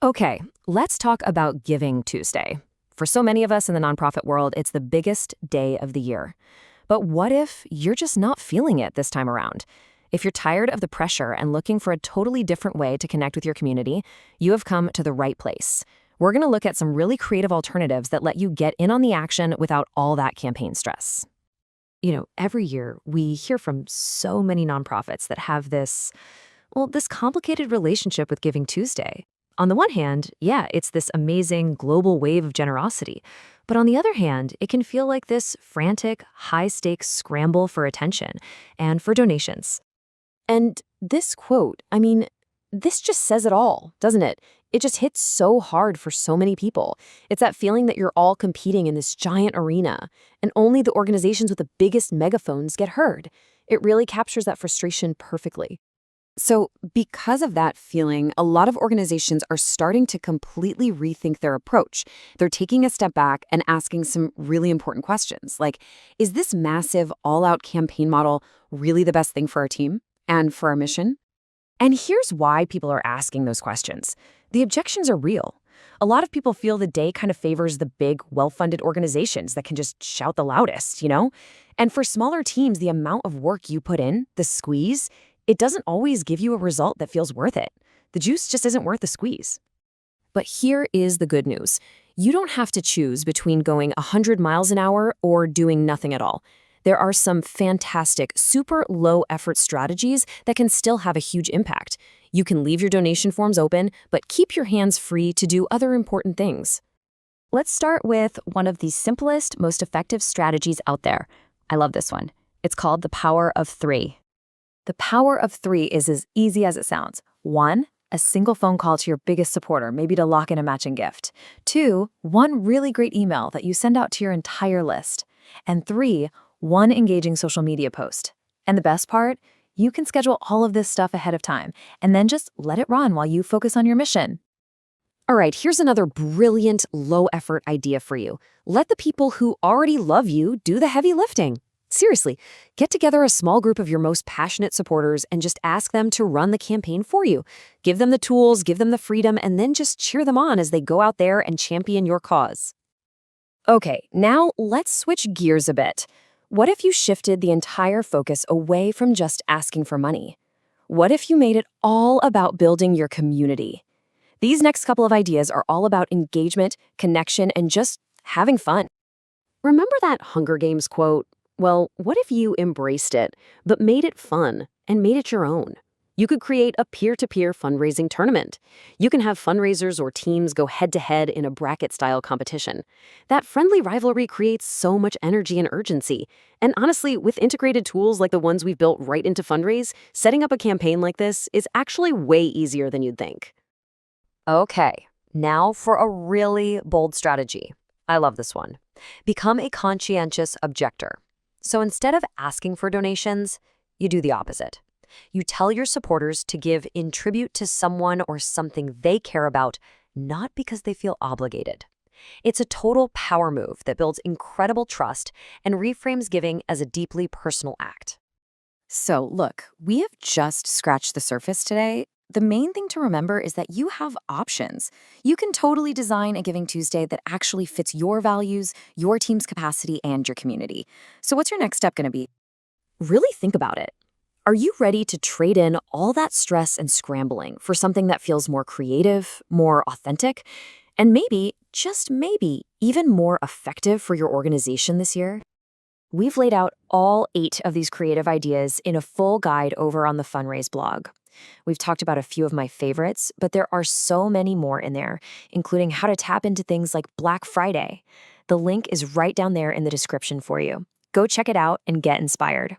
Okay, let's talk about Giving Tuesday. For so many of us in the nonprofit world, it's the biggest day of the year. But what if you're just not feeling it this time around? If you're tired of the pressure and looking for a totally different way to connect with your community, you have come to the right place. We're going to look at some really creative alternatives that let you get in on the action without all that campaign stress. Every year we hear from so many nonprofits that have this complicated relationship with Giving Tuesday. On the one hand, yeah, it's this amazing global wave of generosity. But on the other hand, it can feel like this frantic, high-stakes scramble for attention and for donations. And this quote, this just says it all, doesn't it? It just hits so hard for so many people. It's that feeling that you're all competing in this giant arena, and only the organizations with the biggest megaphones get heard. It really captures that frustration perfectly. So because of that feeling, a lot of organizations are starting to completely rethink their approach. They're taking a step back and asking some really important questions, like, is this massive, all-out campaign model really the best thing for our team and for our mission? And here's why people are asking those questions. The objections are real. A lot of people feel the day kind of favors the big, well-funded organizations that can just shout the loudest, And for smaller teams, the amount of work you put in, the squeeze, it doesn't always give you a result that feels worth it. The juice just isn't worth the squeeze. But here is the good news. You don't have to choose between going 100 miles an hour or doing nothing at all. There are some fantastic, super low-effort strategies that can still have a huge impact. You can leave your donation forms open, but keep your hands free to do other important things. Let's start with one of the simplest, most effective strategies out there. I love this one. It's called the power of 3. The power of 3 is as easy as it sounds. 1, a single phone call to your biggest supporter, maybe to lock in a matching gift. 2, one really great email that you send out to your entire list. And 3, one engaging social media post. And the best part? You can schedule all of this stuff ahead of time and then just let it run while you focus on your mission. All right, here's another brilliant, low-effort idea for you. Let the people who already love you do the heavy lifting. Seriously, get together a small group of your most passionate supporters and just ask them to run the campaign for you. Give them the tools, give them the freedom, and then just cheer them on as they go out there and champion your cause. Okay, now let's switch gears a bit. What if you shifted the entire focus away from just asking for money? What if you made it all about building your community? These next couple of ideas are all about engagement, connection, and just having fun. Remember that Hunger Games quote? Well, what if you embraced it, but made it fun and made it your own? You could create a peer-to-peer fundraising tournament. You can have fundraisers or teams go head-to-head in a bracket-style competition. That friendly rivalry creates so much energy and urgency. And honestly, with integrated tools like the ones we've built right into Fundraise, setting up a campaign like this is actually way easier than you'd think. Okay, now for a really bold strategy. I love this one. Become a conscientious objector. So instead of asking for donations, you do the opposite. You tell your supporters to give in tribute to someone or something they care about, not because they feel obligated. It's a total power move that builds incredible trust and reframes giving as a deeply personal act. So look, we have just scratched the surface today. The main thing to remember is that you have options. You can totally design a Giving Tuesday that actually fits your values, your team's capacity, and your community. So what's your next step going to be? Really think about it. Are you ready to trade in all that stress and scrambling for something that feels more creative, more authentic, and maybe, just maybe, even more effective for your organization this year? We've laid out all 8 of these creative ideas in a full guide over on the Fundraise blog. We've talked about a few of my favorites, but there are so many more in there, including how to tap into things like Black Friday. The link is right down there in the description for you. Go check it out and get inspired.